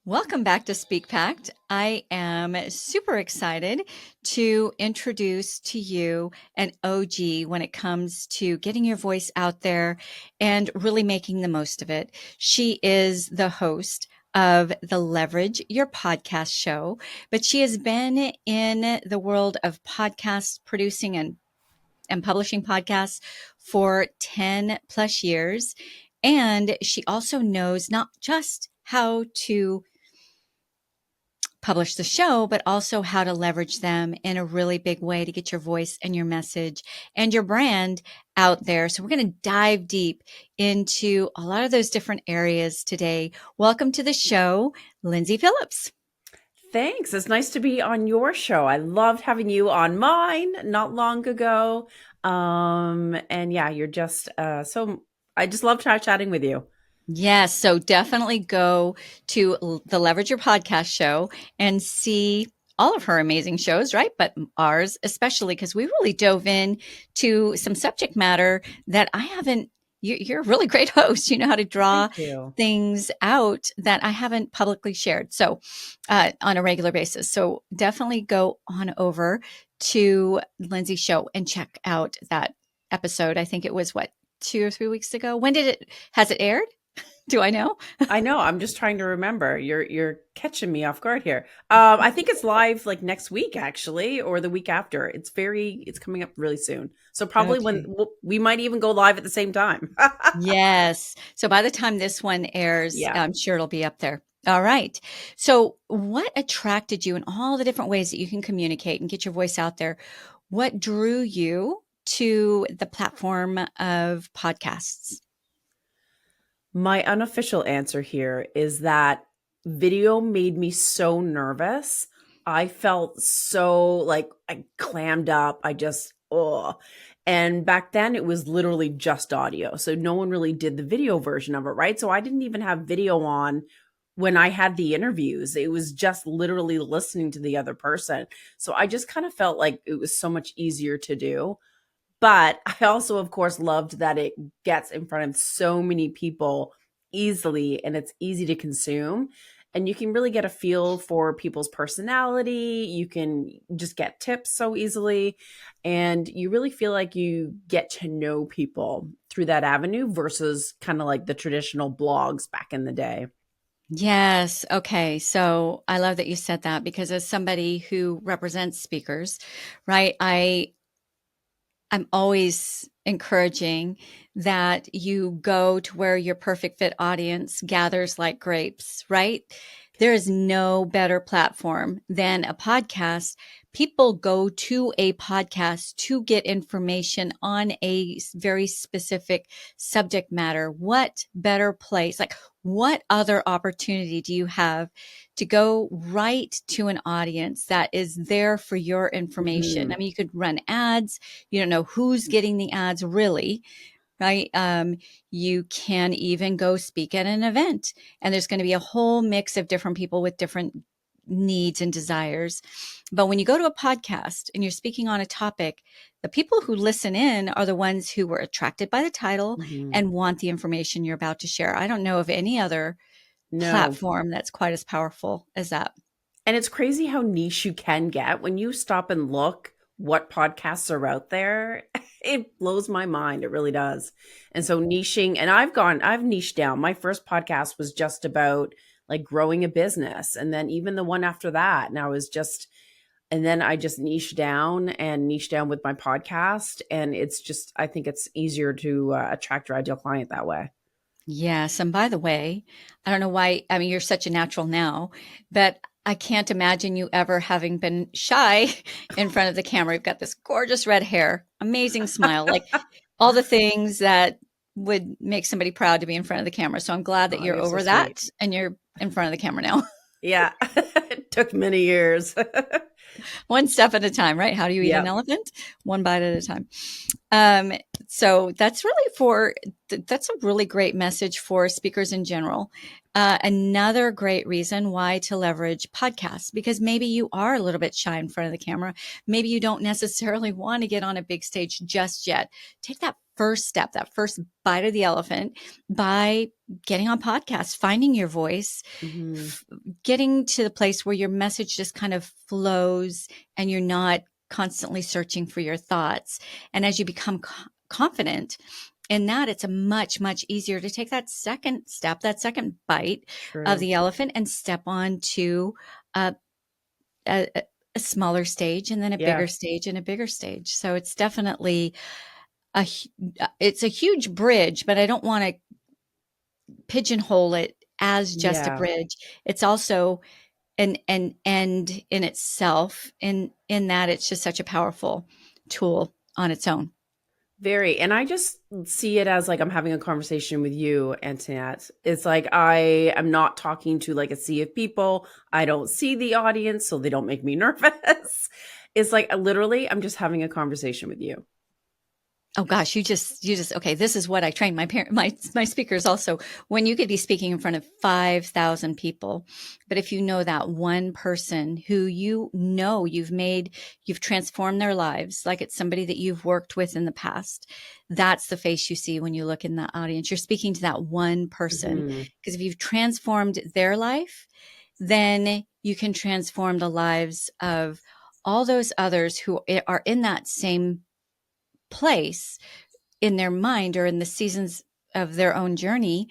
Welcome back to SpeakPact. I am super excited to introduce to you an OG when it comes to getting your voice out there and really making the most of it. She is the host of the Leverage Your Podcast show, but she has been in the world of podcast producing and publishing podcasts for 10 plus years. And she also knows not just how to publish the show, but also how to leverage them in a really big way to get your voice and your message and your brand out there. So we're going to dive deep into a lot of those different areas today. Welcome to the show, Lindsay Phillips. Thanks. It's nice to be on your show. I loved having you on mine not long ago. And yeah, you're just I just love chatting with you. Yes. So definitely go to the Leverage Your Podcast show and see all of her amazing shows, right? But ours, especially because we really dove in to some subject matter that I haven't. You're a really great host. You know how to draw things out that I haven't publicly shared. So on a regular basis. So definitely go on over to Lindsay's show and check out that episode. I think it was 2 or 3 weeks ago. Has it aired? Do I know? I know. I'm just trying to remember. You're catching me off guard here. I think it's live like next week, actually, or the week after. It's coming up really soon. So probably when we might even go live at the same time. Yes. So by the time this one airs, I'm sure it'll be up there. All right. So what attracted you in all the different ways that you can communicate and get your voice out there? What drew you to the platform of podcasts? My unofficial answer here is that video made me so nervous. I felt so like I clammed up. And back then it was literally just audio. So no one really did the video version of it, right? So I didn't even have video on when I had the interviews. It was just literally listening to the other person. So I just kind of felt like it was so much easier to do. But I also, of course, loved that it gets in front of so many people easily and it's easy to consume. And you can really get a feel for people's personality. You can just get tips so easily. And you really feel like you get to know people through that avenue versus kind of like the traditional blogs back in the day. Yes. Okay. So I love that you said that because as somebody who represents speakers, right, I'm always encouraging that you go to where your perfect fit audience gathers like grapes, right? There is no better platform than a podcast. People go to a podcast to get information on a very specific subject matter. What better place? Like, what other opportunity do you have to go right to an audience that is there for your information? Mm-hmm. I mean, you could run ads. You don't know who's getting the ads really, right? You can even go speak at an event and there's going to be a whole mix of different people with different needs and desires. But when you go to a podcast and you're speaking on a topic, the people who listen in are the ones who were attracted by the title and want the information you're about to share. I don't know of any other platform that's quite as powerful as that. And it's crazy how niche you can get when you stop and look what podcasts are out there. It blows my mind. It really does. And so niching, and I've niched down. My first podcast was just about like growing a business. And then even the one after that, and then I just niche down with my podcast. And I think it's easier to attract your ideal client that way. Yes. And by the way, I don't know why, I mean, you're such a natural now, but I can't imagine you ever having been shy in front of the camera. You've got this gorgeous red hair, amazing smile, like all the things that would make somebody proud to be in front of the camera. So I'm glad that you're over so that and you're in front of the camera now. Yeah. It took many years. One step at a time, right? How do you eat an elephant? One bite at a time. So that's a really great message for speakers in general. Another great reason why to leverage podcasts, because maybe you are a little bit shy in front of the camera. Maybe you don't necessarily want to get on a big stage just yet. Take that first step, that first bite of the elephant by getting on podcasts, finding your voice, Mhm. getting to the place where your message just kind of flows and you're not constantly searching for your thoughts. And as you become confident in that, it's a much, much easier to take that second step, that second bite of True. the elephant and step on to a, a, a smaller stage and then a Yeah. bigger stage and a bigger stage. So it's definitely it's a huge bridge, but I don't want to pigeonhole it as just a Yeah. bridge. It's also an end in itself, in that it's just such a powerful tool on its own. Very. And I just see it as like I'm having a conversation with you, Antoinette. It's like I am not talking to like a sea of people. I don't see the audience, so they don't make me nervous. It's like literally I'm just having a conversation with you. Oh gosh, you just okay. This is what I train my speakers also. When you could be speaking in front of 5,000 people, but if you know that one person who you've transformed their lives, like it's somebody that you've worked with in the past, that's the face you see when you look in the audience. You're speaking to that one person Mhm. because if you've transformed their life, then you can transform the lives of all those others who are in that same place in their mind or in the seasons of their own journey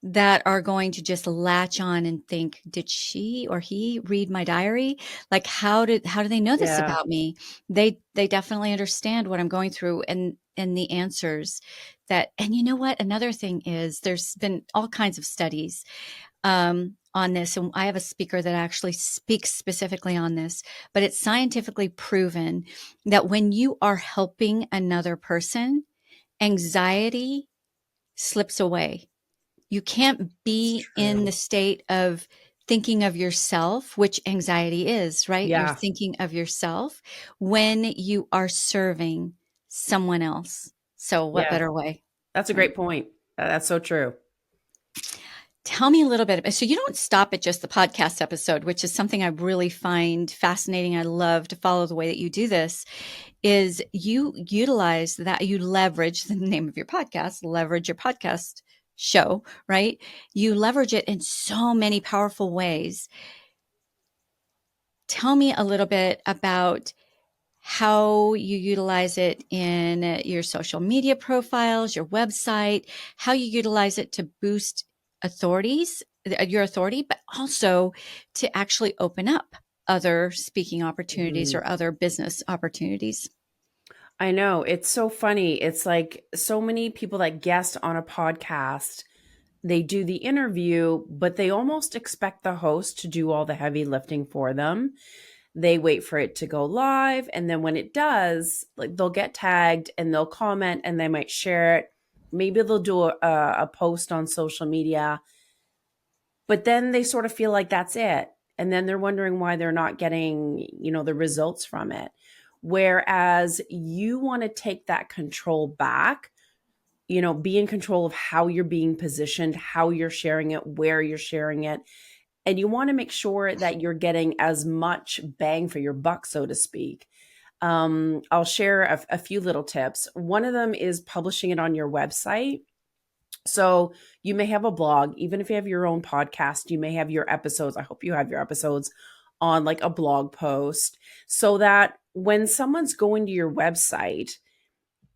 that are going to just latch on and think, did she or he read my diary? Like how do they know this Yeah. about me? They definitely understand what I'm going through and the answers that. And you know what, another thing is there's been all kinds of studies on this. And I have a speaker that actually speaks specifically on this, but it's scientifically proven that when you are helping another person, anxiety slips away. You can't It's be in true. the state of thinking of yourself, which anxiety is, right? You're Yeah. thinking of yourself when you are serving someone else. So, what Yeah. better way, That's a right? great point. That's so true. Tell me a little bit. So, you don't stop at just the podcast episode, which is something I really find fascinating. I love to follow the way that you do this. Is you utilize that, you leverage the name of your podcast, leverage your podcast show, right? You leverage it in so many powerful ways. Tell me a little bit about how you utilize it in your social media profiles, your website, how you utilize it to boost your authority, but also to actually open up other speaking opportunities Mhm. or other business opportunities. I know. It's so funny. It's like so many people that guest on a podcast, they do the interview, but they almost expect the host to do all the heavy lifting for them. They wait for it to go live. And then when it does, like they'll get tagged and they'll comment and they might share it. Maybe they'll do a post on social media, but then they sort of feel like that's it. And then they're wondering why they're not getting, the results from it. Whereas you want to take that control back, be in control of how you're being positioned, how you're sharing it, where you're sharing it. And you want to make sure that you're getting as much bang for your buck, so to speak. I'll share a few little tips. One of them is publishing it on your website. So you may have a blog, even if you have your own podcast, you may have your episodes. I hope you have your episodes on like a blog post so that when someone's going to your website,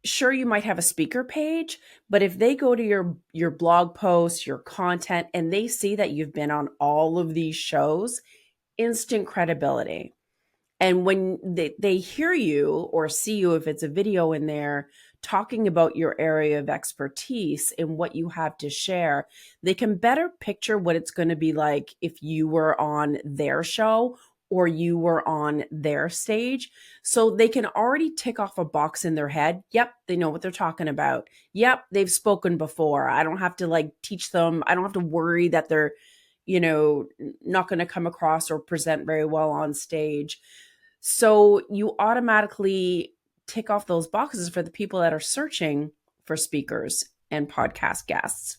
sure you might have a speaker page, but if they go to your blog post, your content, and they see that you've been on all of these shows, instant credibility. And when they hear you or see you, if it's a video in there, talking about your area of expertise and what you have to share, they can better picture what it's going to be like if you were on their show or you were on their stage. So they can already tick off a box in their head. Yep, they know what they're talking about. Yep, they've spoken before. I don't have to like teach them. I don't have to worry that they're, not going to come across or present very well on stage. So you automatically tick off those boxes for the people that are searching for speakers and podcast guests.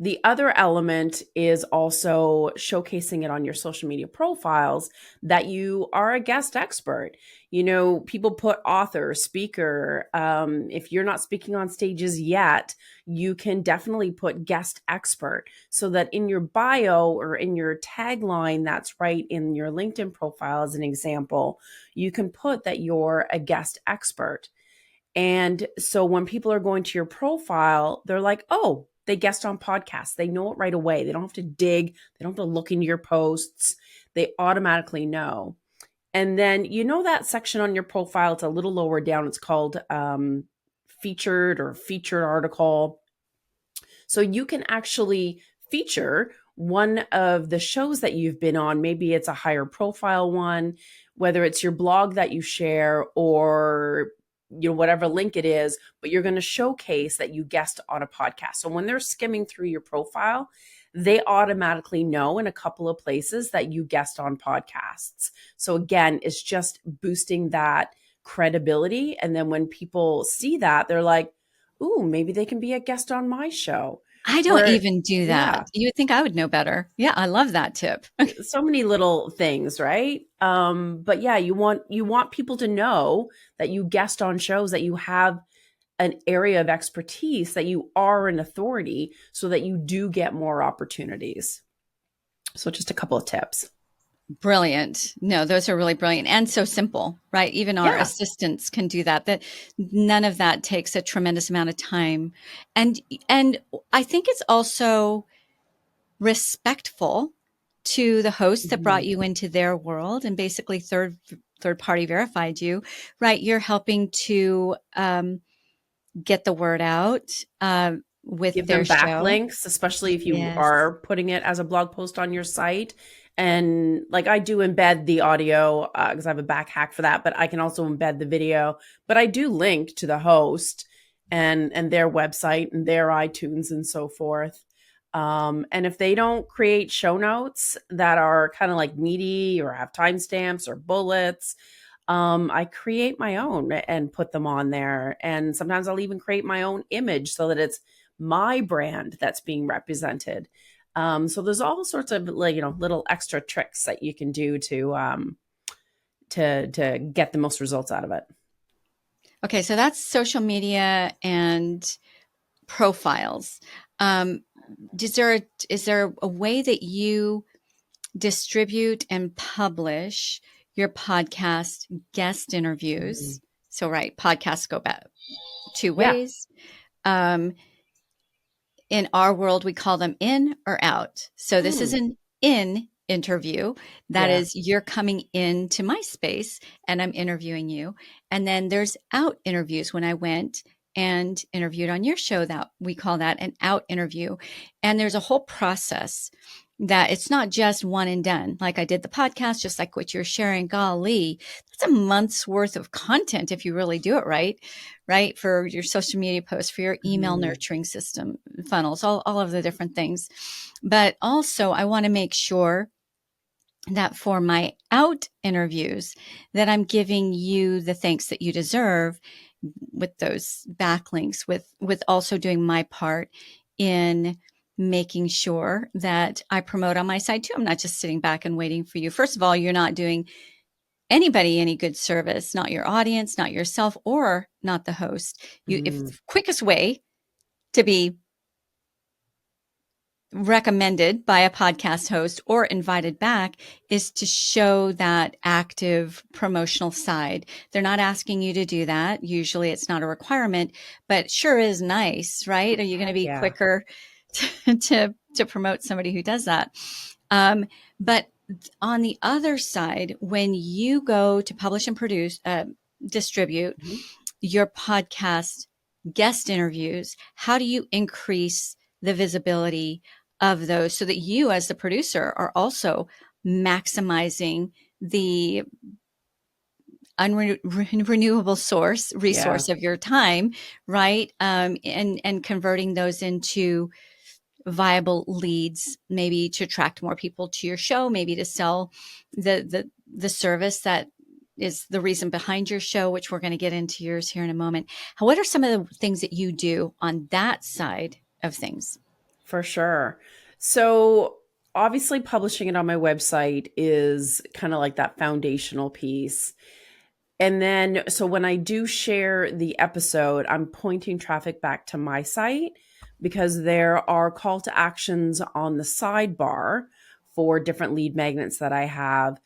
The other element is also showcasing it on your social media profiles that you are a guest expert. You know, people put author, speaker. If you're not speaking on stages yet, you can definitely put guest expert so that in your bio or in your tagline, that's right in your LinkedIn profile, as an example, you can put that you're a guest expert. And so when people are going to your profile, they're like, oh, they guest on podcasts. They know it right away. They don't have to dig, they don't have to look into your posts. They automatically know. And then, you know, that section on your profile, it's a little lower down. It's called featured or featured article. So you can actually feature one of the shows that you've been on. Maybe it's a higher profile one, whether it's your blog that you share or whatever link it is, but you're going to showcase that you guest on a podcast. So when they're skimming through your profile, they automatically know in a couple of places that you guest on podcasts. So again, it's just boosting that credibility. And then when people see that, they're like, ooh, maybe they can be a guest on my show. I don't Where, even do yeah, that. You would think I would know better. Yeah, I love that tip. so many little things, right? But yeah, you want people to know that you guest on shows, that you have an area of expertise, that you are an authority, so that you do get more opportunities. So just a couple of tips. Brilliant. No, those are really brilliant and so simple, right? Even our Yeah. assistants can do that. That none of that takes a tremendous amount of time. And and I think it's also respectful to the host that brought Mhm. you into their world and basically third party verified you, right? You're helping to get the word out with Give their them show. backlinks, especially if you Yes. are putting it as a blog post on your site. And like I do embed the audio because I have a back hack for that, but I can also embed the video. But I do link to the host and their website and their iTunes and so forth. And if they don't create show notes that are kind of like meaty or have timestamps or bullets, I create my own and put them on there. And sometimes I'll even create my own image so that it's my brand that's being represented. So there's all sorts of like, little extra tricks that you can do to get the most results out of it. Okay, so that's social media and profiles. Um, is there a way that you distribute and publish your podcast guest Mhm. interviews? So, right, podcasts go back two Yeah. ways. Um, in our world, we call them in or out. So, this is Mm. an in interview. That Yeah. is, you're coming into my space and I'm interviewing you. And then there's out interviews when I went and interviewed on your show, that we call that an out interview. And there's a whole process that it's not just one and done. Like I did the podcast, just like what you're sharing. Golly, that's a month's worth of content if you really do it right, right? For your social media posts, for your email Mhm. nurturing system, funnels, all of the different things. But also, I want to make sure that for my out interviews that I'm giving you the thanks that you deserve with those backlinks, with also doing my part in making sure that I promote on my side too. I'm not just sitting back and waiting for you. First of all, you're not doing anybody any good service, not your audience, not yourself, or not the host. If Mhm. the quickest way to be recommended by a podcast host or invited back is to show that active promotional side. They're not asking you to do that. Usually it's not a requirement, but sure is nice, right? Are you going to Heck be yeah. quicker to promote somebody who does that? But on the other side, when you go to publish and produce, distribute Mhm. your podcast guest interviews, how do you increase the visibility of those so that you, as the producer, are also maximizing the unrenewable source Yeah. resource of your time, right? And converting those into viable leads, maybe to attract more people to your show, maybe to sell the service that is the reason behind your show, which we're going to get into yours here in a moment. What are some of the things that you do on that side of things? For sure. So obviously publishing it on my website is kind of like that foundational piece. And then, so when I do share the episode, I'm pointing traffic back to my site because there are call to actions on the sidebar for different lead magnets that I have.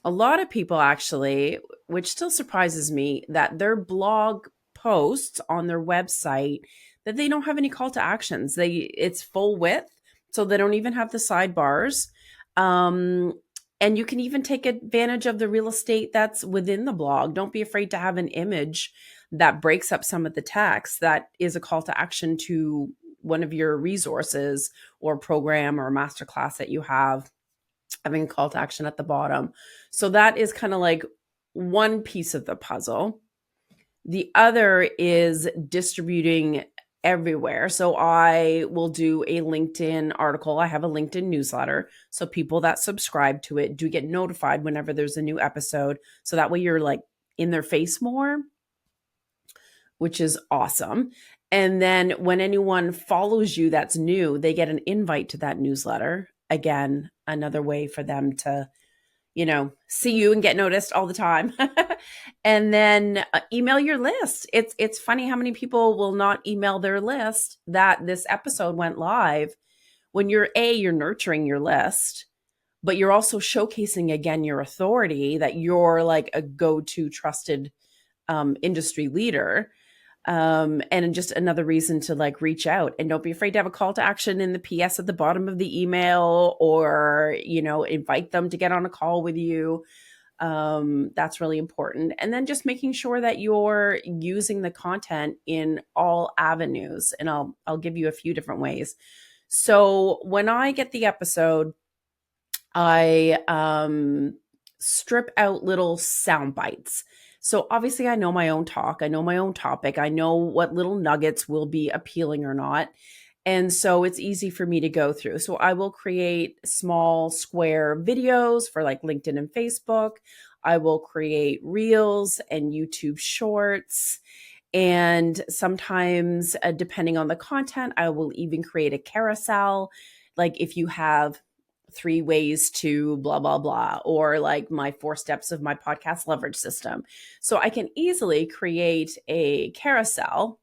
A lot of people actually, which still surprises me, that their blog posts on their website that they don't have any call to actions. It's full width, so they don't even have the sidebars. Um, and you can even take advantage of the real estate that's within the blog. Don't be afraid to have an image that breaks up some of the text that is a call to action to one of your resources or program or masterclass that you have, having a call to action at the bottom. So that is kind of like one piece of the puzzle. The other is distributing everywhere. So I will do a LinkedIn article. I have a LinkedIn newsletter. So people that subscribe to it do get notified whenever there's a new episode. So that way you're like in their face more, which is awesome. And then when anyone follows you that's new, they get an invite to that newsletter. Again, another way for them to, see you and get noticed all the time. And then email your list. It's funny how many people will not email their list that this episode went live. When you're nurturing your list, but you're also showcasing again your authority, that you're like a go-to trusted industry leader. And just another reason to like reach out, and don't be afraid to have a call to action in the PS at the bottom of the email, or, invite them to get on a call with you. That's really important. And then just making sure that you're using the content in all avenues. And I'll give you a few different ways. So when I get the episode, I strip out little sound bites. So obviously I know my own talk, I know my own topic, I know what little nuggets will be appealing or not. And so it's easy for me to go through. So I will create small square videos for like LinkedIn and Facebook. I will create reels and YouTube shorts. And sometimes, depending on the content, I will even create a carousel. Like if you have 3 ways to blah, blah, blah, or like my 4 steps of my podcast leverage system. So I can easily create a carousel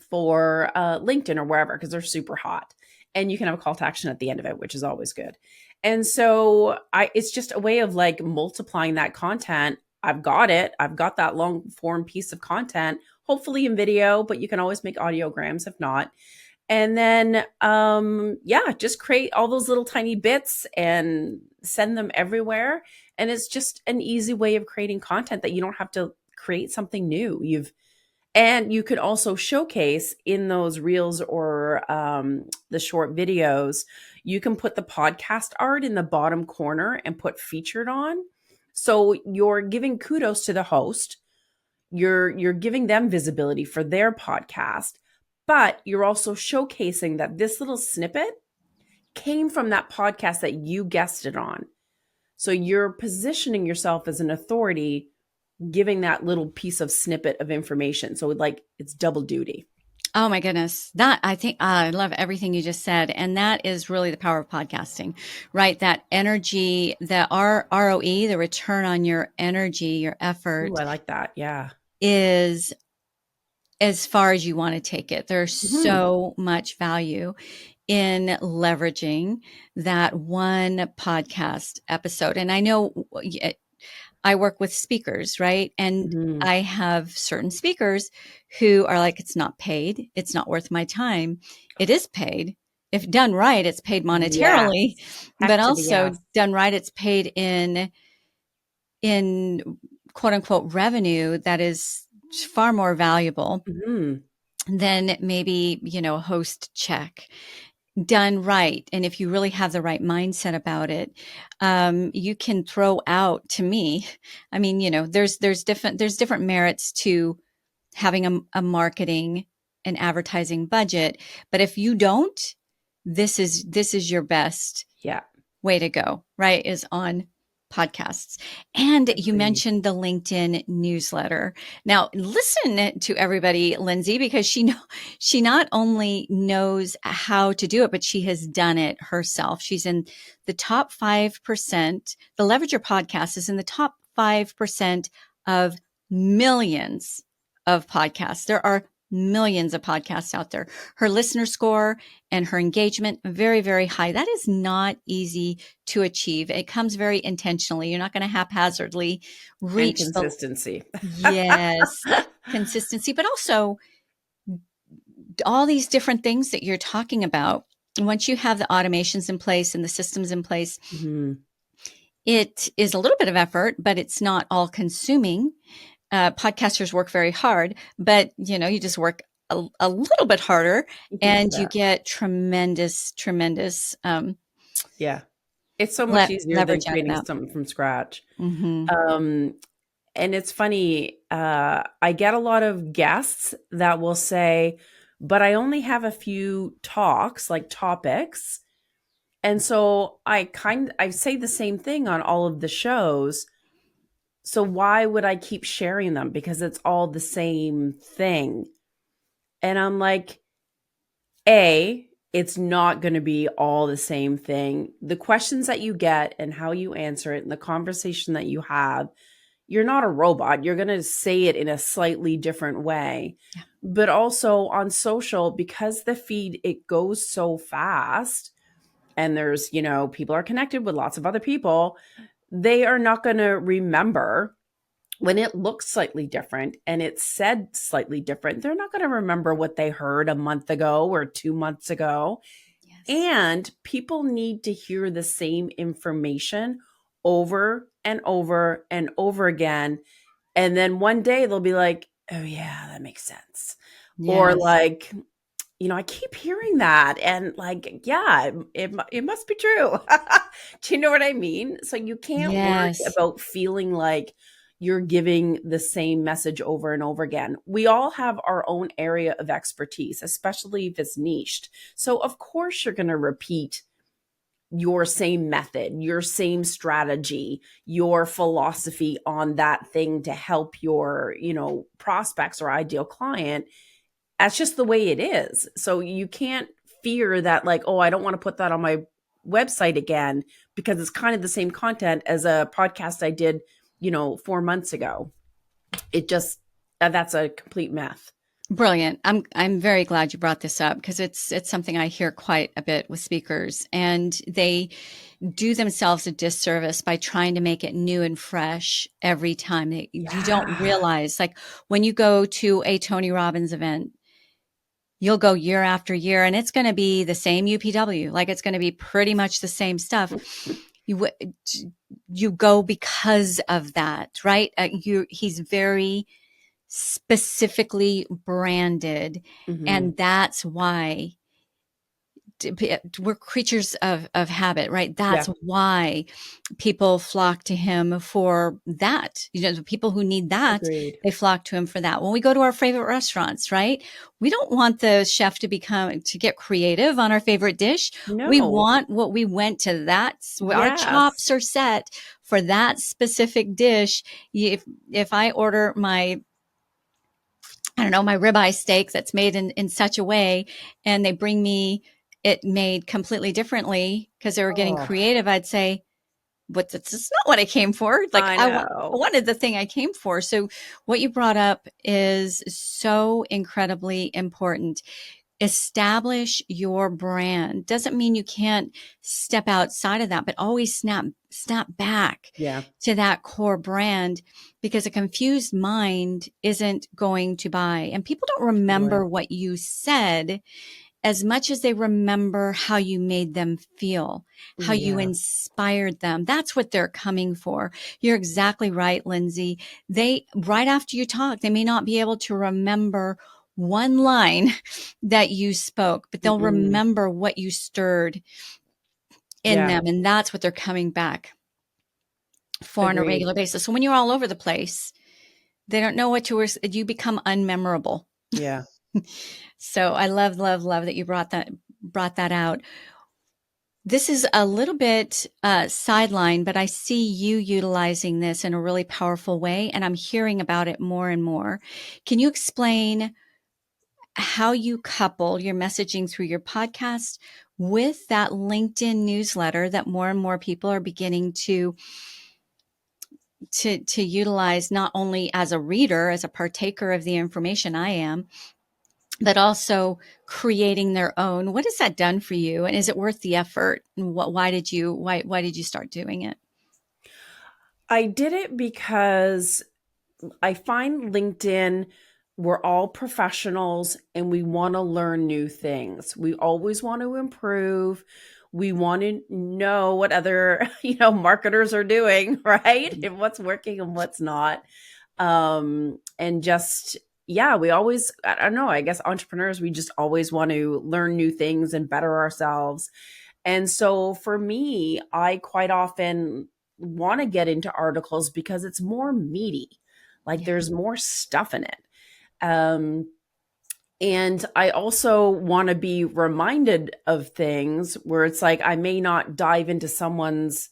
for LinkedIn or wherever, because they're super hot. And you can have a call to action at the end of it, which is always good. And so it's just a way of like multiplying that content. I've got it. I've got that long form piece of content, hopefully in video, but you can always make audiograms if not. And then, just create all those little tiny bits and send them everywhere. And it's just an easy way of creating content that you don't have to create something new. And you could also showcase in those reels or the short videos, you can put the podcast art in the bottom corner and put featured on. So you're giving kudos to the host. You're giving them visibility for their podcast, but you're also showcasing that this little snippet came from that podcast that you guested on. So you're positioning yourself as an authority, giving that little piece of snippet of information. So it's double duty. Oh my goodness. That I think I love everything you just said. And that is really the power of podcasting, right? That energy, the ROE, the return on your energy, your effort. Ooh, I like that. Yeah. Is as far as you want to take it. There's so much value in leveraging that one podcast episode. And I know I work with speakers, right? And I have certain speakers who are like, it's not paid. It's not worth my time. It is paid. If done right, it's paid monetarily, but also done right, it's paid in quote unquote revenue that is far more valuable than maybe, a host check done right. And if you really have the right mindset about it, you can throw out, to me, I mean, there's different merits to having a marketing and advertising budget. But if you don't, this is your best way to go, right? Is on podcasts. And you Agreed. mentioned the LinkedIn newsletter. Now, listen to everybody, Lindsay, because she not only knows how to do it, but she has done it herself. She's in the top 5%. The Leverage Your Podcast is in the top 5% of millions of podcasts. There are millions of podcasts out there. Her listener score and her engagement, very, very high. That is not easy to achieve. It comes very intentionally. You're not going to haphazardly And reach the, consistency. yes, consistency, but also all these different things that you're talking about. Once you have the automations in place and the systems in place, Mhm. it is a little bit of effort, but it's not all consuming. Podcasters work very hard, but you just work a little bit harder and you Yeah. get tremendous, tremendous Yeah. It's so much easier than leverage out of creating that. something from scratch. Mm-hmm. Um, and it's funny, I get a lot of guests that will say, but I only have a few talks, like topics. And so I say the same thing on all of the shows. So why would I keep sharing them? Because it's all the same thing. And I'm like, it's not going to be all the same thing. The questions that you get and how you answer it and the conversation that you have, you're not a robot. You're going to say it in a slightly different way. Yeah. But also on social, because the feed, it goes so fast and there's, people are connected with lots of other people, they are not going to remember when it looks slightly different and it's said slightly different. They're not going to remember what they heard a month ago or 2 months ago. Yes. And people need to hear the same information over and over and over again. And then one day they'll be like, oh, yeah, that makes sense. Or Yes. like, I keep hearing that. And like, yeah, it must be true. Do you know what I mean? So you can't worry Yes. about feeling like you're giving the same message over and over again. We all have our own area of expertise, especially if it's niched. So of course you're going to repeat your same method, your same strategy, your philosophy on that thing to help your, prospects or ideal client. That's just the way it is. So you can't fear that like, oh, I don't want to put that on my website again because it's kind of the same content as a podcast I did, 4 months ago. It just that's a complete myth. Brilliant. I'm very glad you brought this up because it's something I hear quite a bit with speakers, and they do themselves a disservice by trying to make it new and fresh every time. You don't Yeah. realize, like when you go to a Tony Robbins event, you'll go year after year and it's going to be the same UPW. Like it's going to be pretty much the same stuff. You go because of that, right? He's very specifically branded. Mhm. And that's why we're creatures of habit, right? That's Yeah. why people flock to him for that. The people who need that, Agreed. they flock to him for that. When we go to our favorite restaurants, right? We don't want the chef to get creative on our favorite dish. We No. want what we went to. Our Yes. chops are set for that specific dish. If I order I don't know, my ribeye steak that's made in such a way, and they bring me it made completely differently because they were getting Oh, creative, I'd say, but that's just not what I came for. Like I I know. wanted the thing I came for. So what you brought up is so incredibly important. Establish your brand. Doesn't mean you can't step outside of that, but always snap back Yeah. to that core brand, because a confused mind isn't going to buy. And people don't Totally. remember what you said as much as they remember how you made them feel, how you Yeah. inspired them. That's what they're coming for. You're exactly right, Lindsay. Right after you talk, they may not be able to remember one line that you spoke, but they'll Mm-mm. remember what you stirred in Yeah. them. And that's what they're coming back for on a Agreed. regular basis. So when you're all over the place, they don't know you become unmemorable. Yeah. So I love, love, love that you brought that out. This is a little bit sideline, but I see you utilizing this in a really powerful way, and I'm hearing about it more and more. Can you explain how you couple your messaging through your podcast with that LinkedIn newsletter that more and more people are beginning to utilize, not only as a reader, as a partaker of the information I am, but also creating their own? What has that done for you? And is it worth the effort? And why did you start doing it? I did it because I find LinkedIn, we're all professionals and we want to learn new things. We always want to improve. We want to know what other, marketers are doing, right? And what's working and what's not. And just, yeah, we always, I don't know, I guess entrepreneurs, we just always want to learn new things and better ourselves. And so for me, I quite often want to get into articles because it's more meaty. Like Yeah. there's more stuff in it. Um, and I also want to be reminded of things where it's like I may not dive into someone's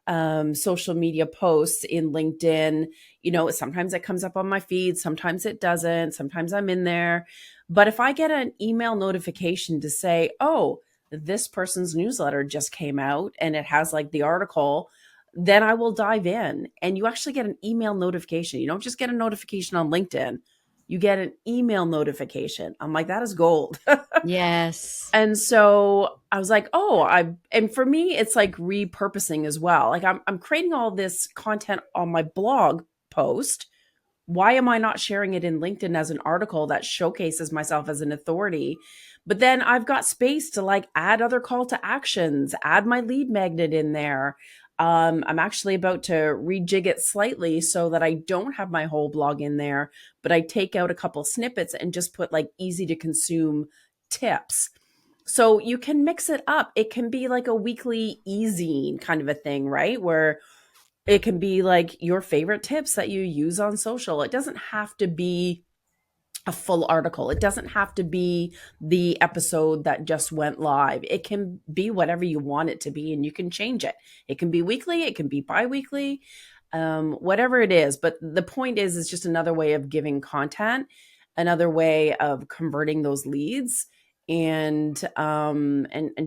social media posts in LinkedIn. Sometimes it comes up on my feed, sometimes it doesn't, sometimes I'm in there. But if I get an email notification to say, oh, this person's newsletter just came out and it has like the article, then I will dive in. And you actually get an email notification. You don't just get a notification on LinkedIn, you get an email notification. I'm like, that is gold. Yes. And so I was like, and for me, it's like repurposing as well. Like I'm creating all this content on my blog post. Why am I not sharing it in LinkedIn as an article that showcases myself as an authority? But then I've got space to like add other call to actions, add my lead magnet in there. I'm actually about to rejig it slightly so that I don't have my whole blog in there, but I take out a couple snippets and just put like easy to consume tips. So you can mix it up. It can be like a weekly e-zine kind of a thing, right? Where it can be like your favorite tips that you use on social. It doesn't have to be a full article. It doesn't have to be the episode that just went live. It can be whatever you want it to be, and you can change it. It can be weekly, it can be bi-weekly, whatever it is. But the point is, it's just another way of giving content, another way of converting those leads, and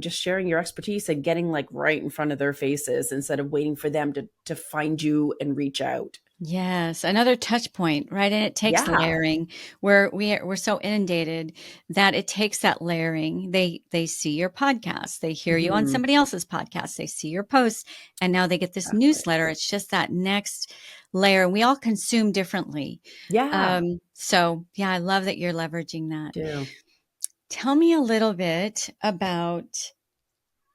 just sharing your expertise and getting like right in front of their faces instead of waiting for them to find you and reach out. Yes, another touch point, right? And it takes Yeah. layering. We're so inundated that it takes that layering. They see your podcast, they hear you on Mhm. somebody else's podcast, they see your posts, and now they get this Exactly. newsletter. It's just that next layer. And we all consume differently. Yeah. So yeah, I love that you're leveraging that. Do. Tell me a little bit about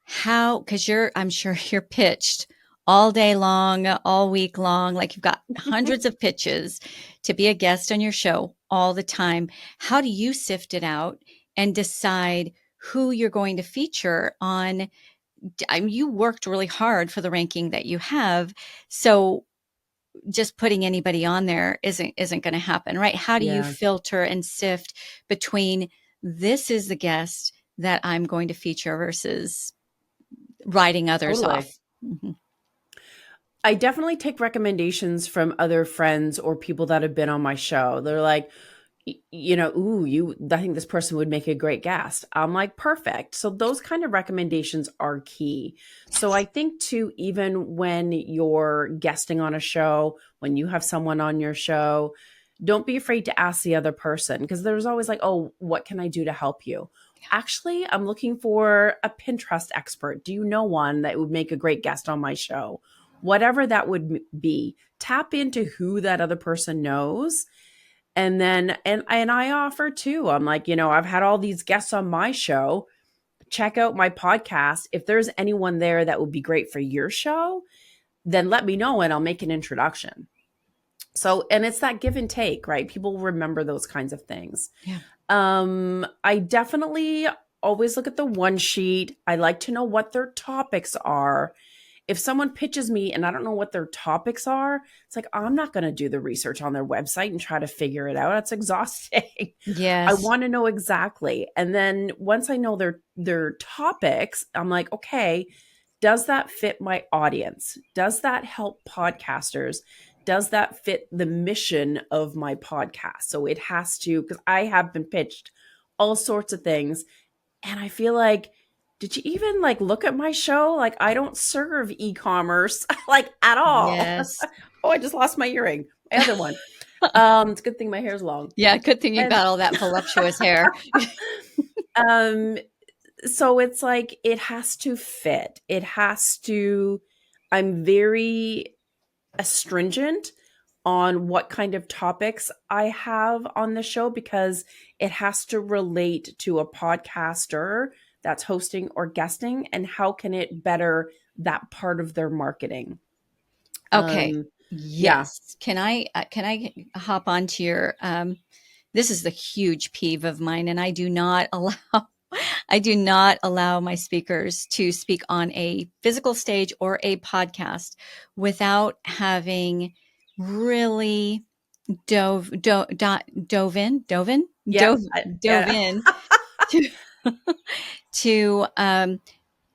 how, because I'm sure you're pitched all day long, all week long, like you've got hundreds of pitches to be a guest on your show all the time. How do you sift it out and decide who you're going to feature on? I mean, you worked really hard for the ranking that you have. So just putting anybody on there isn't going to happen, right? How do you Yeah. filter and sift between this is the guest that I'm going to feature versus writing others Totally. off? Mhm. I definitely take recommendations from other friends or people that have been on my show. They're like, I think this person would make a great guest. I'm like, perfect. So those kind of recommendations are key. So I Yes. think too, even when you're guesting on a show, when you have someone on your show, don't be afraid to ask the other person because there's always like, oh, what can I do to help you? Actually, I'm looking for a Pinterest expert. Do you know one that would make a great guest on my show? Whatever that would be, tap into who that other person knows. And then, and I offer too. I'm like, I've had all these guests on my show. Check out my podcast. If there's anyone there that would be great for your show, then let me know and I'll make an introduction. So, and it's that give and take, right? People remember those kinds of things. Yeah. I definitely always look at the one sheet. I like to know what their topics are. if someone pitches me and I don't know what their topics are, it's like, I'm not going to do the research on their website and try to figure it out. That's exhausting. I Yes. want to know exactly. And then once I know their topics, I'm like, okay, does that fit my audience? Does that help podcasters? Does that fit the mission of my podcast? So it has to, because I have been pitched all sorts of things. And I feel like, did you even like look at my show? Like, I don't serve e-commerce like at all. Yes. Oh, I just lost my earring. My other one. It's a good thing my hair's long. Yeah, good thing you've And got all that voluptuous hair. um so it's like it has to fit. It has to, I'm very astringent on what kind of topics I have on the show because it has to relate to a podcaster that's hosting or guesting, and how can it better that part of their marketing. Okay. Um yeah. Yes. Can I hop onto your this is the huge peeve of mine, and I do not allow I do not allow my speakers to speak on a physical stage or a podcast without having really Yep. dove Yeah. in to to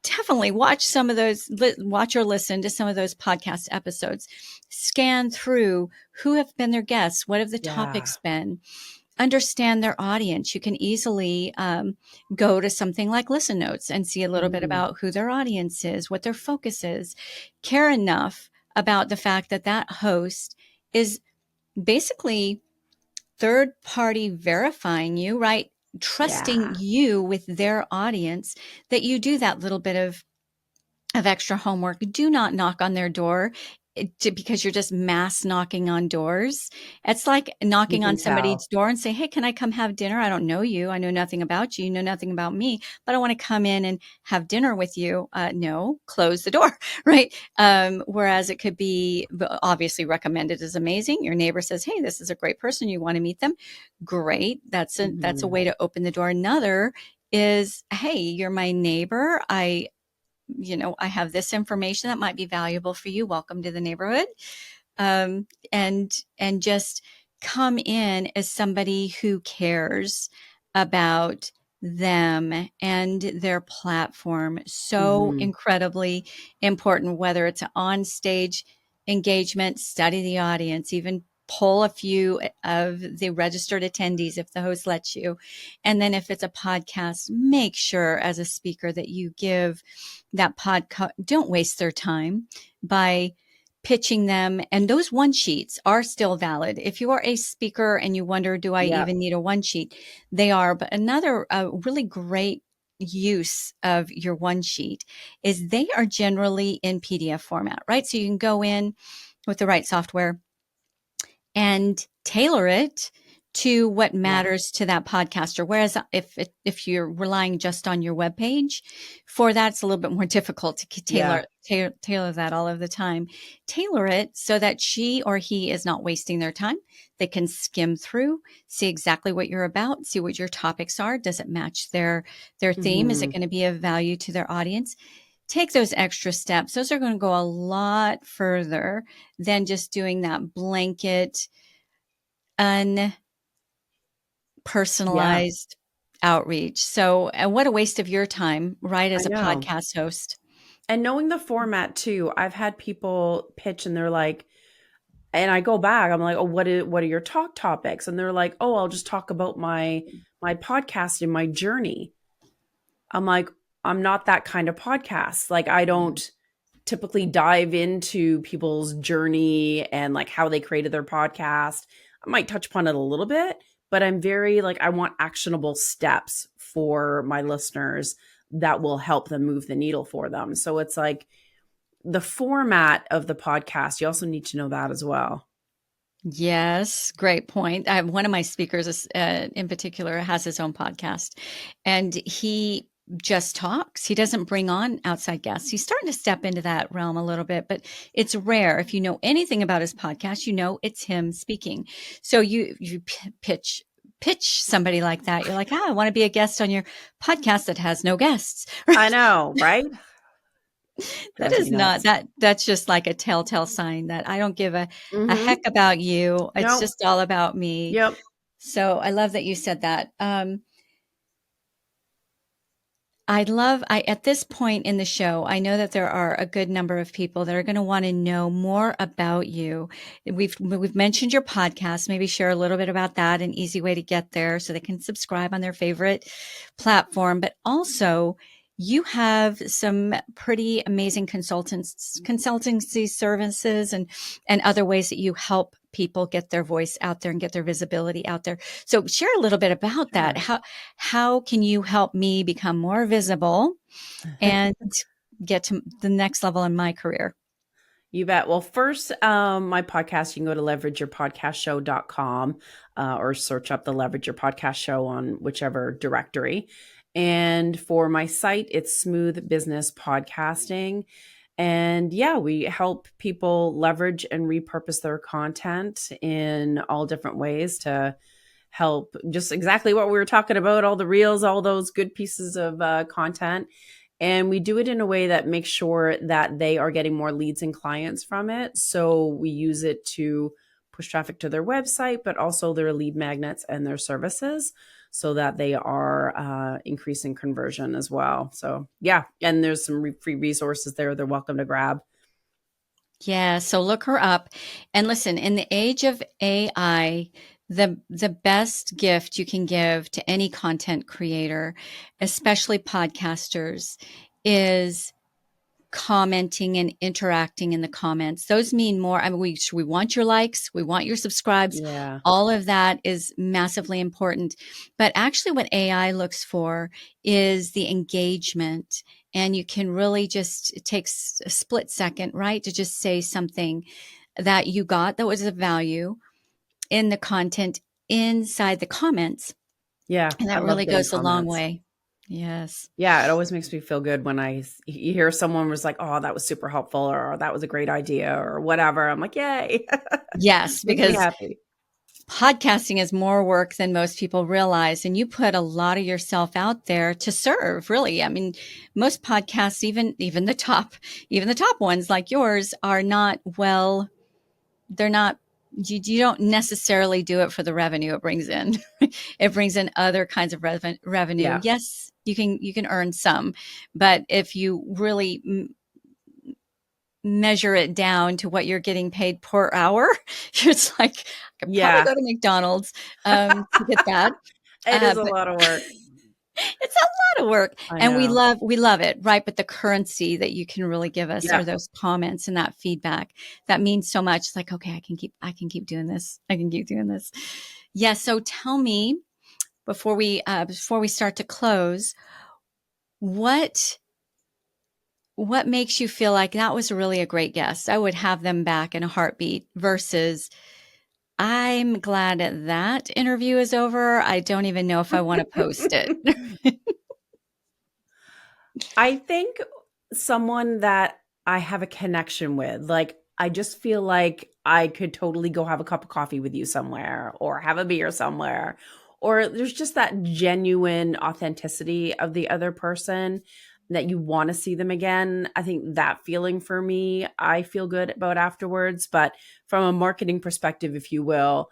definitely watch some of those, watch or listen to some of those podcast episodes, scan through who have been their guests, what have the Yeah. topics been, understand their audience. You can easily go to something like Listen Notes and see a little bit Mhm. about who their audience is, what their focus is, care enough about the fact that that host is basically third party verifying you, right? Trusting Yeah. you with their audience, that you do that little bit of extra homework. Do not knock on their door because you're just mass knocking on doors. It's like You knocking on can somebody's tell. door and say, "Hey, can I come have dinner? I don't know you. I know nothing about you. You know nothing about me, but I want to come in and have dinner with you." No, close the door, right? Whereas it could be obviously recommended is amazing. Your neighbor says, "Hey, this is a great person. You want to meet them?" Great. That's a Mhm. way to open the door. Another is, "Hey, you're my neighbor. I have this information that might be valuable for you. Welcome to the neighborhood." And just come in as somebody who cares about them and their platform. So Mhm. incredibly important, whether it's an on stage engagement, study the audience, even pull a few of the registered attendees if the host lets you. And then if it's a podcast, make sure as a speaker that you give that podcast, don't waste their time by pitching them. And those one sheets are still valid. If you are a speaker and you wonder, do I Yep. even need a one sheet? They are. But another really great use of your one sheet is they are generally in PDF format, right? So you can go in with the right software and tailor it to what Yeah. matters to that podcaster. Whereas if you're relying just on your web page, for that it's a little bit more difficult to Yeah. tailor that all of the time. Tailor it so that she or he is not wasting their time. They can skim through, see exactly what you're about, see what your topics are. Does it match their theme? Is it Mhm. going to be of value to their audience? Take those extra steps. Those are going to go a lot further than just doing that blanket, Yeah. unpersonalized outreach. So, and what a waste of your time, right, I as a know. podcast host. And knowing the format too, I've had people pitch and they're like, and I go back, I'm like, "Oh, what are your talk topics?" And they're like, "Oh, I'll just talk about my podcast and my journey." I'm like, "I'm not that kind of podcast. Like, I don't typically dive into people's journey and like how they created their podcast. I might touch upon it a little bit, but I'm very like, I want actionable steps for my listeners that will help them move the needle for them. So it's like the format of the podcast, you also need to know that as well. Yes, great point. I have one of my speakers in particular has his own podcast, and he just talks. He doesn't bring on outside guests. He's starting to step into that realm a little bit, but it's rare. If you know anything about his podcast, you know it's him speaking. So you pitch somebody like that. You're like, I want to be a guest on your podcast that has no guests. I know, right? That Drives me is not nuts. that's just like a telltale sign that I don't give a heck Mhm. about you. It's Nope. just all about me. Yep. So I love that you said that. At this point in the show, I know that there are a good number of people that are going to want to know more about you. We've mentioned your podcast. Maybe share a little bit about that, an easy way to get there so they can subscribe on their favorite platform. But also, you have some pretty amazing consultancy services and other ways that you help people get their voice out there and get their visibility out there. So share a little bit about that. Sure. How can you help me become more visible and get to the next level in my career? You bet. Well, first, my podcast, you can go to leverageyourpodcastshow.com or search up the Leverage Your Podcast Show on whichever directory. And for my site, it's Smooth Business Podcasting. And yeah, we help people leverage and repurpose their content in all different ways to help just exactly what we were talking about, all the reels, all those good pieces of content. And we do it in a way that makes sure that they are getting more leads and clients from it. So we use it to push traffic to their website, but also their lead magnets and their services so that they are increasing conversion as well. So yeah, and there's some free resources there they're welcome to grab. Yeah, so look her up. And listen, in the age of AI, the best gift you can give to any content creator, especially podcasters, is commenting and interacting in the comments. Those mean more. I mean, we want your likes, we want your subscribes. Yeah. All of that is massively important. But actually, what AI looks for is the engagement. And you can really just, it takes a split second, right, to just say something that you got that was of value in the content inside the comments. Yeah. And I that love really getting goes a long comments. way. Yes. Yeah, it always makes me feel good when you hear someone was like, "Oh, that was super helpful," or "That was a great idea," or whatever. I'm like, "Yay!" Yes, Makes me because happy. podcasting is more work than most people realize, and you put a lot of yourself out there to serve, really. I mean, most podcasts, even the top ones like yours, are not well, they're not you don't necessarily do it for the revenue it brings in. It brings in other kinds of revenue. Yeah, Yes, you can earn some, but if you really measure it down to what you're getting paid per hour, it's like I could probably yeah. go to McDonald's to get that. It is a But lot of work. it's a lot of work, I and we know. love it, right? But the currency that you can really give us are Yeah. those comments and that feedback that means so much. It's like, okay, I can keep doing this. I can keep doing this. Yeah. So tell me before we start to close, what what makes you feel like that was really a great guest? I would have them back in a heartbeat versus I'm glad that interview is over. I don't even know if I want to post it. I think someone that I have a connection with, like, I just feel like I could totally go have a cup of coffee with you somewhere or have a beer somewhere. Or there's just that genuine authenticity of the other person that you want to see them again. I think that feeling for me, I feel good about afterwards. But from a marketing perspective, if you will,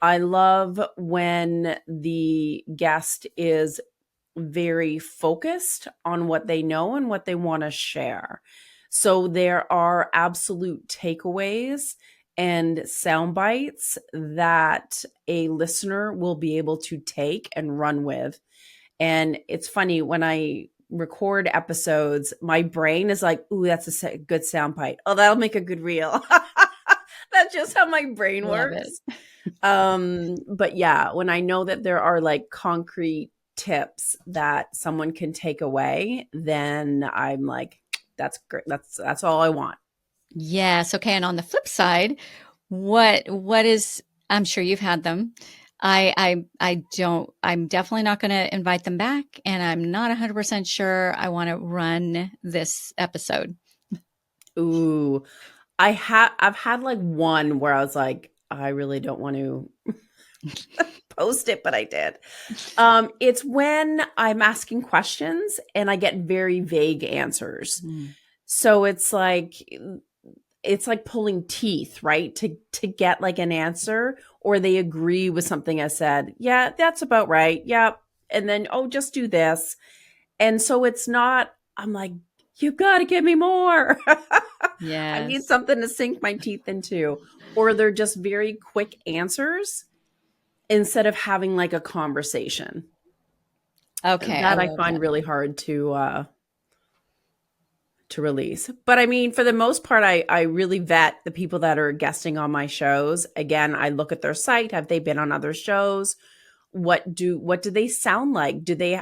I love when the guest is very focused on what they know and what they want to share. So there are absolute takeaways and sound bites that a listener will be able to take and run with. And it's funny when I record episodes, my brain is like, "Ooh, that's a good sound bite. Oh, that'll make a good reel." That's just how my brain Love it. works. But yeah, when I know that there are like concrete tips that someone can take away, then I'm like, that's great. That's all I want. Yes. Okay. And on the flip side, what is I'm sure you've had them. I don't I'm definitely not going to invite them back, and I'm not 100% sure I want to run this episode. Ooh, I've had like one where I was like, I really don't want to post it, but I did. It's when I'm asking questions and I get very vague answers. Mm. So it's like pulling teeth, right? To get like an answer, or they agree with something I said. Yeah, that's about right. Yep. And then, oh, just do this. And so it's not, I'm like, you got to give me more. I need Yes. something to sink my teeth into. Or they're just very quick answers instead of having like a conversation. Okay, I That I love find that. really hard to release. But I mean, for the most part, I really vet the people that are guesting on my shows. Again, I look at their site. Have they been on other shows? What do they sound like?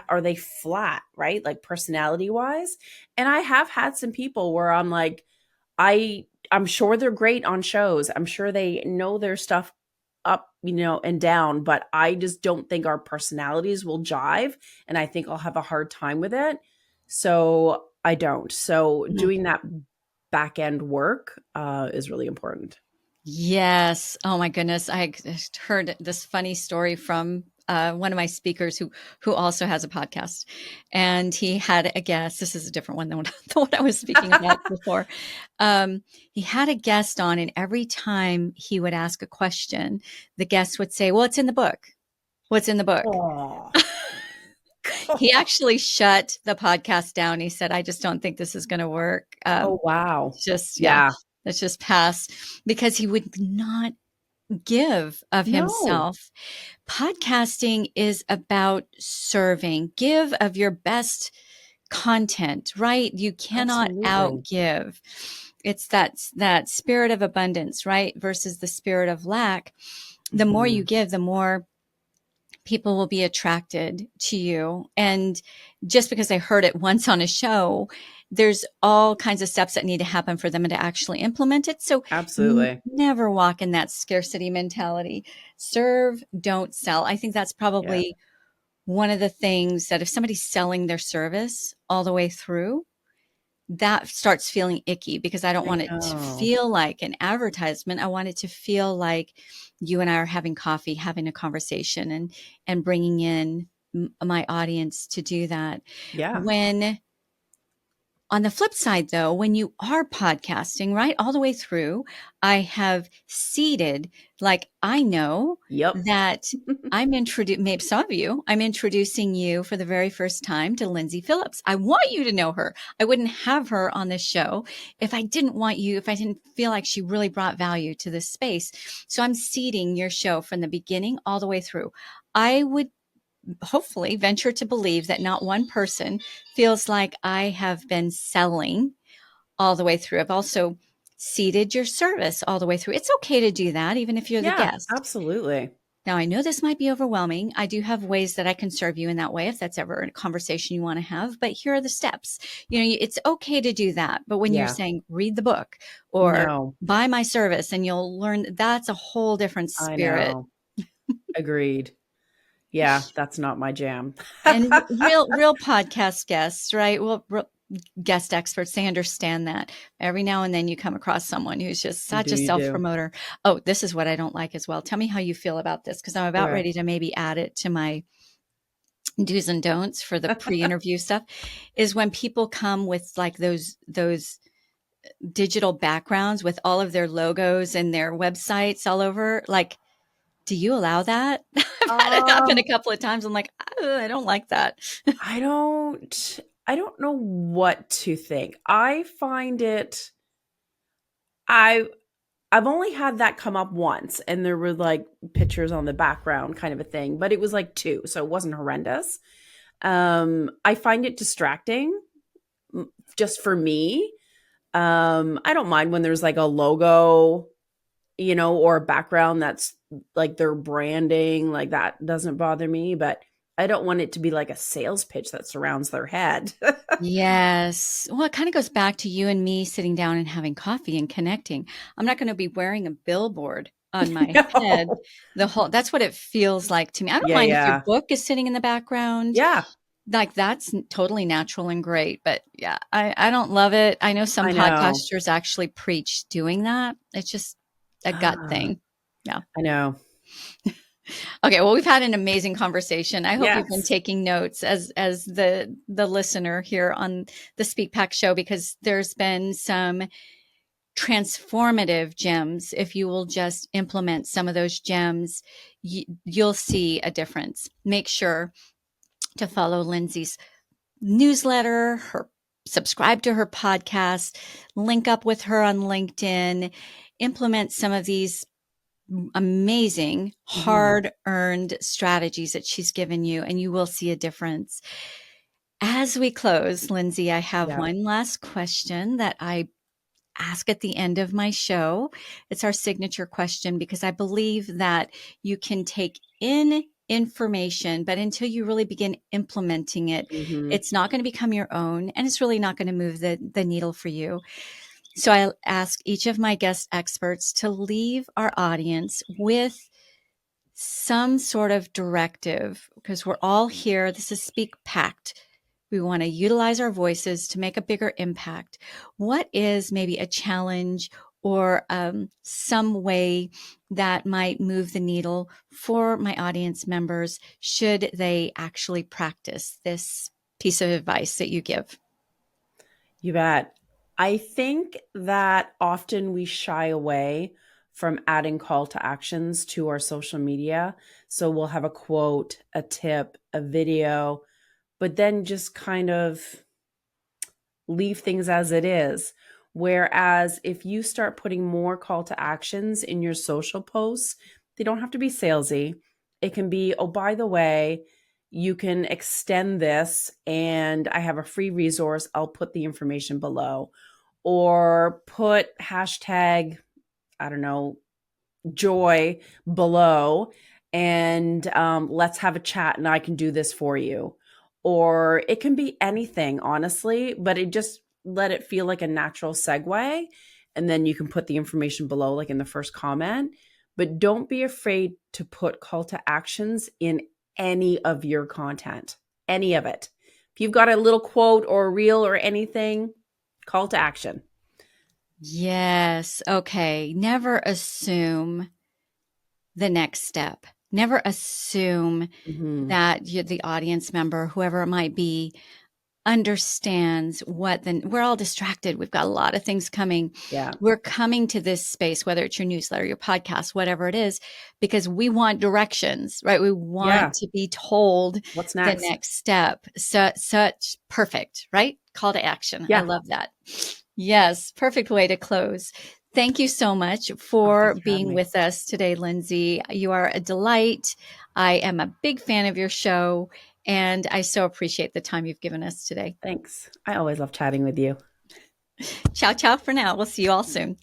Are they flat, right? Like personality wise? And I have had some people where I'm like, I'm sure they're great on shows. I'm sure they know their stuff up, and down, but I just don't think our personalities will jive, and I think I'll have a hard time with it. So I don't. So Mhm. doing that back end work is really important. Yes. Oh my goodness. I just heard this funny story from one of my speakers who also has a podcast, and he had a guest. This is a different one than what, the one I was speaking about before. He had a guest on, and every time he would ask a question, the guest would say, "Well, it's in the book. What's in the book?" Oh, He actually shut the podcast down. He said, "I just don't think this is going to work. oh wow. Just yeah, Yeah. let's just pass," because he would not give of No, himself. Podcasting is about serving. Give of your best content, right? You cannot absolutely. outgive. It's that spirit of abundance, right? Versus the spirit of lack. The more you Mhm. give, the more people will be attracted to you. And just because I heard it once on a show, there's all kinds of steps that need to happen for them to actually implement it. So Absolutely. never walk in that scarcity mentality. Serve, don't sell. I think that's Yeah. probably one of the things that if somebody's selling their service all the way through, that starts feeling icky because I don't I want it to know. feel like an advertisement. I want it to feel like you and I are having coffee, having a conversation, and bringing in my audience to do that. Yeah. When on the flip side, though, when you are podcasting, right, all the way through, I have seeded, like, I know Yep. that I'm introducing, maybe some of you, I'm introducing you for the very first time to Lindsay Phillips. I want you to know her. I wouldn't have her on this show if I didn't want you, if I didn't feel like she really brought value to this space. So I'm seeding your show from the beginning all the way through. I would hopefully venture to believe that not one person feels like I have been selling all the way through. I've also seeded your service all the way through. It's okay to do that, even if you're the Yeah, guest. absolutely. Now, I know this might be overwhelming. I do have ways that I can serve you in that way if that's ever a conversation you want to have, but here are the steps. It's okay to do that. But when you're Yeah. saying read the book or No, buy my service and you'll learn, that's a whole different I spirit. know. Agreed. Yeah, that's not my jam. And real podcast guests, right? Well, guest experts, they understand that. Every now and then you come across someone who's just You do, such a you self do. promoter. Oh, this is what I don't like as well. Tell me how you feel about this because I'm about Okay. ready to maybe add it to my do's and don'ts for the pre-interview stuff. Is when people come with like those digital backgrounds with all of their logos and their websites all over. Like, do you allow that? I've had it happen a Um, couple of times. I'm like, I don't like that. I don't know what to think. I find it I I've only had that come up once and there were like pictures on the background kind of a thing, but it was like two, so it wasn't horrendous. I find it distracting just for me. I don't mind when there's like a logo, or a background that's like their branding, like that doesn't bother me, but I don't want it to be like a sales pitch that surrounds their head. Yes. Well, it kind of goes back to you and me sitting down and having coffee and connecting. I'm not going to be wearing a billboard on my head No. that's what it feels like to me. I don't Yeah, mind if your yeah. book is sitting in the background. Yeah, Like that's totally natural and great, but yeah, I don't love it. I know some I know. podcasters actually preach doing that. It's just a gut Ah, thing. Yeah. I know. Okay, well, we've had an amazing conversation. I hope you've been Yes. taking notes as the listener here on the SpeakPact show, because there's been some transformative gems. If you will just implement some of those gems, you'll see a difference. Make sure to follow Lindsay's newsletter, her subscribe to her podcast, link up with her on LinkedIn, implement some of these amazing Mhm. hard earned strategies that she's given you, and you will see a difference. As we close, Lindsay, I have Yeah. one last question that I ask at the end of my show. It's our signature question, because I believe that you can take in information, but until you really begin implementing it, Mhm. it's not going to become your own, and it's really not going to move the needle for you. So I ask each of my guest experts to leave our audience with some sort of directive, because we're all here. This is Speak Pact. We want to utilize our voices to make a bigger impact. What is maybe a challenge or some way that might move the needle for my audience members, should they actually practice this piece of advice that you give? You bet. I think that often we shy away from adding call to actions to our social media. So we'll have a quote, a tip, a video, but then just kind of leave things as it is. Whereas if you start putting more call to actions in your social posts, they don't have to be salesy. It can be, oh, by the way, you can extend this and I have a free resource. I'll put the information below. Or put hashtag, I don't know, joy below, and let's have a chat and I can do this for you. Or it can be anything, honestly, but it just let it feel like a natural segue. And then you can put the information below, like in the first comment. But don't be afraid to put call to actions in any of your content, any of it. If you've got a little quote or a reel or anything, call to action. Yes. Okay. Never assume the next step. Never assume Hmm. that the audience member, whoever it might be, understands what we're all distracted. We've got a lot of things coming. Yeah. We're coming to this space, whether it's your newsletter, your podcast, whatever it is, because we want directions, right? We want Yeah. to be told What's the next? next step. Such perfect, right? Call to action. I Yeah. love that. Yes, perfect way to close. Thank you so much Oh, for thanks for having being me. with us today, Lindsay. You are a delight. I am a big fan of your show, and I so appreciate the time you've given us today. Thanks. I always love chatting with you. Ciao, ciao for now. We'll see you all soon.